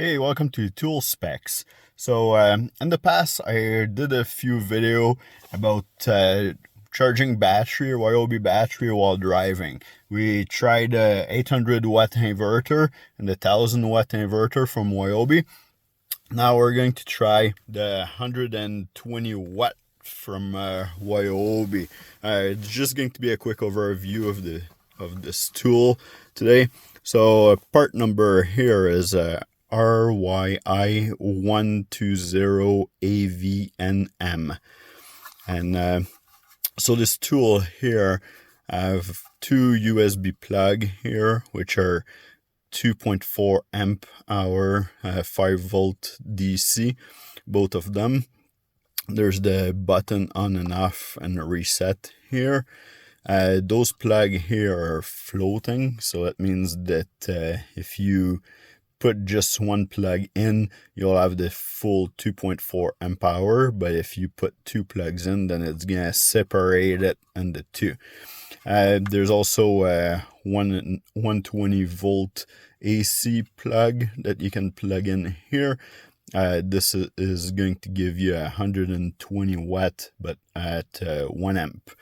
Hey, welcome to Tool Specs. So in the past I did a few video about charging battery or Ryobi battery while driving. We tried a 800 watt inverter and the 1000 watt inverter from Ryobi. Now we're going to try the 120 watt from Ryobi. It's just going to be a quick overview of this tool today. So part number here is RYI120AVNM. And so this tool here, I have two USB plug here, which are 2.4 amp hour, 5 volt DC, both of them. There's the button on and off and reset here. Those plug here are floating, so that means that if you put just one plug in, you'll have the full 2.4 amp hour, but if you put two plugs in, then it's gonna separate it into two. There's also a 120 volt AC plug that you can plug in here. This is going to give you 120 watt, but at 1 amp.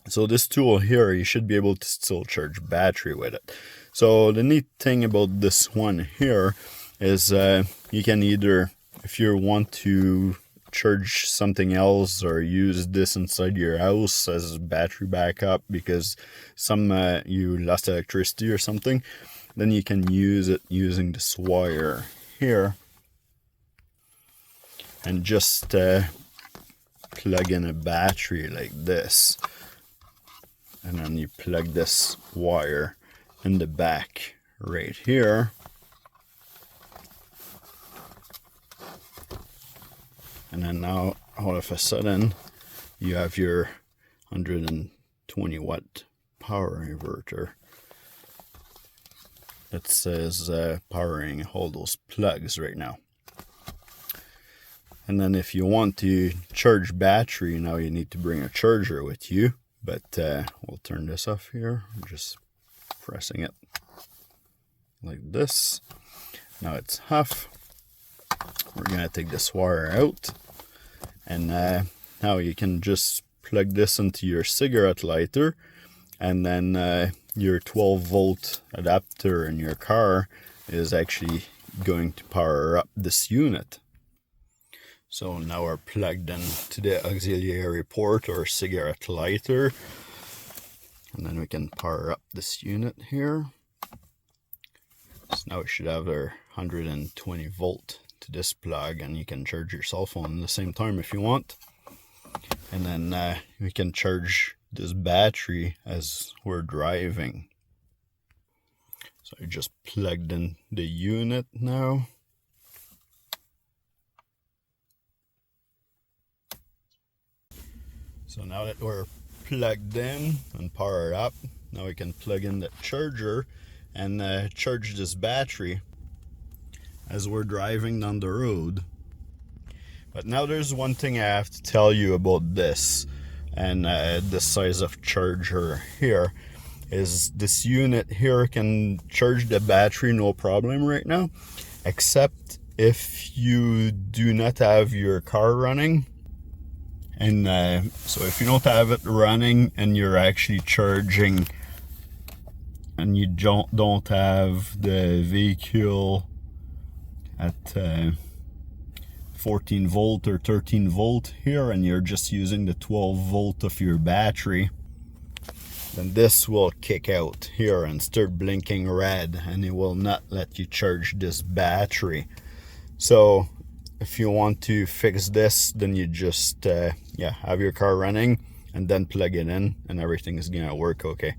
So this tool here, you should be able to still charge battery with it. So the neat thing about this one here is you can either, if you want to charge something else or use this inside your house as battery backup because you lost electricity or something, then you can use it using this wire here and just plug in a battery like this. And then you plug this wire in the back right here. And then now all of a sudden you have your 120 watt power inverter that says powering all those plugs right now. And then if you want to charge battery, now you need to bring a charger with you. But we'll turn this off here. I'm just pressing it like this. Now it's off. We're gonna take this wire out, and now you can just plug this into your cigarette lighter, and then your 12 volt adapter in your car is actually going to power up this unit. So now we're plugged in to the auxiliary port or cigarette lighter. And then we can power up this unit here. So now we should have our 120 volt to this plug, and you can charge your cell phone at the same time if you want. And then we can charge this battery as we're driving. So I just plugged in the unit now. So now that we're plugged in and powered up, now we can plug in the charger and charge this battery as we're driving down the road. But now there's one thing I have to tell you about this and this size of charger here is this unit here can charge the battery no problem right now, except if you do not have your car running. And so if you don't have it running and you're actually charging and you don't have the vehicle at 14 volt or 13 volt here, and you're just using the 12 volt of your battery, then this will kick out here and start blinking red, and it will not let you charge this battery. So if you want to fix this, then you just have your car running and then plug it in, and everything is gonna work okay.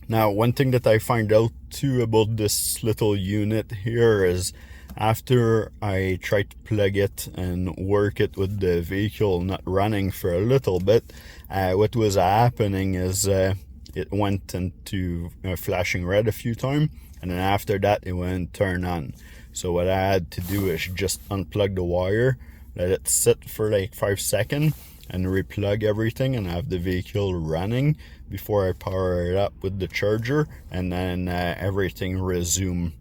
Now, one thing that I find out too about this little unit here is after I tried to plug it and work it with the vehicle not running for a little bit, what was happening is it went into flashing red a few times, and then after that it went turn on. So what I had to do is just unplug the wire, let it sit for like 5 seconds, and replug everything and have the vehicle running before I power it up with the charger, and then everything resume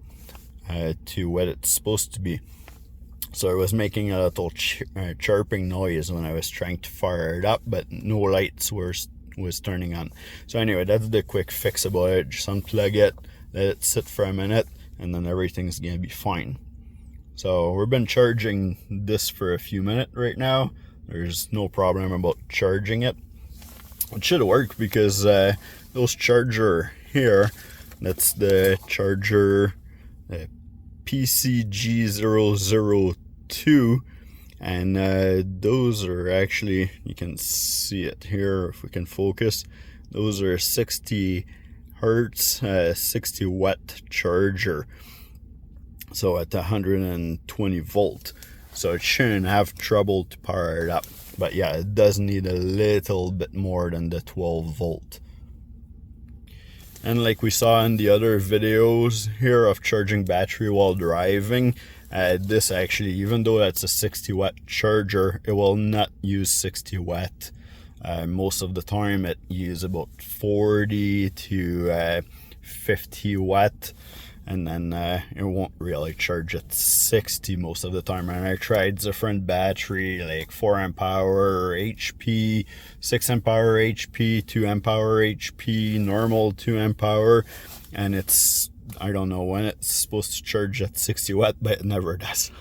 to what it's supposed to be. So it was making a little chirping noise when I was trying to fire it up, but no lights was turning on. So anyway, that's the quick fix about it. Just unplug it, let it sit for a minute, and then everything's gonna be fine. So we've been charging this for a few minutes right now. There's no problem about charging it. It should work because those charger here, that's the charger PCG002, and those are actually, you can see it here if we can focus, those are 60 hertz 60 watt charger, so at 120 volt, so it shouldn't have trouble to power it up. But yeah, it does need a little bit more than the 12 volt. And like we saw in the other videos here of charging battery while driving, this actually, even though that's a 60 watt charger, it will not use 60 watt. Most of the time it uses about 40 to 50 watt, and then it won't really charge at 60 most of the time. And I tried different battery, like 4 amp hour HP, 6 amp hour HP, 2 amp hour HP, normal 2 amp hour, and it's, I don't know when it's supposed to charge at 60 watt, but it never does.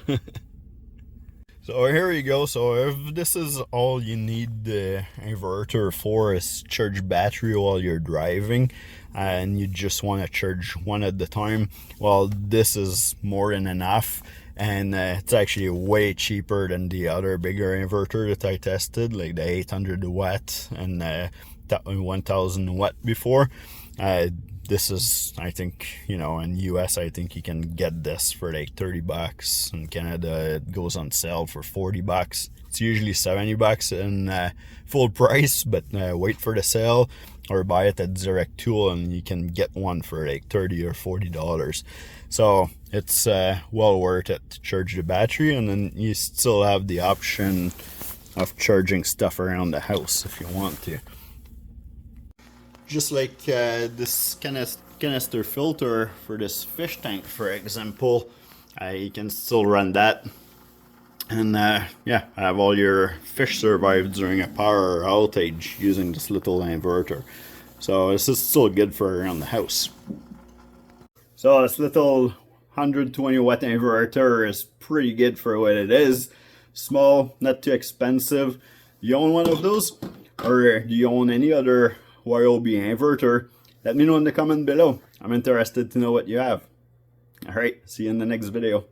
So here you go. So if this is all you need the inverter for, is charge battery while you're driving, and you just want to charge one at the time, well, this is more than enough. And it's actually way cheaper than the other bigger inverter that I tested, like the 800 watt and 1000 watt before. This is, I think, you know, in US, I think you can get this for like 30 bucks. In Canada, it goes on sale for 40 bucks. It's usually 70 bucks in full price, but wait for the sale or buy it at Direct Tool and you can get one for like $30 or $40. So it's well worth it to charge the battery, and then you still have the option of charging stuff around the house if you want to. Just like this canister filter for this fish tank, for example, you can still run that, and yeah, have all your fish survive during a power outage using this little inverter. So this is still good for around the house. So this little 120 watt inverter is pretty good for what it is. Small, not too expensive. You own one of those, or do you own any other Ryobi inverter? Let me know in the comment below. I'm interested to know what you have. Alright, see you in the next video.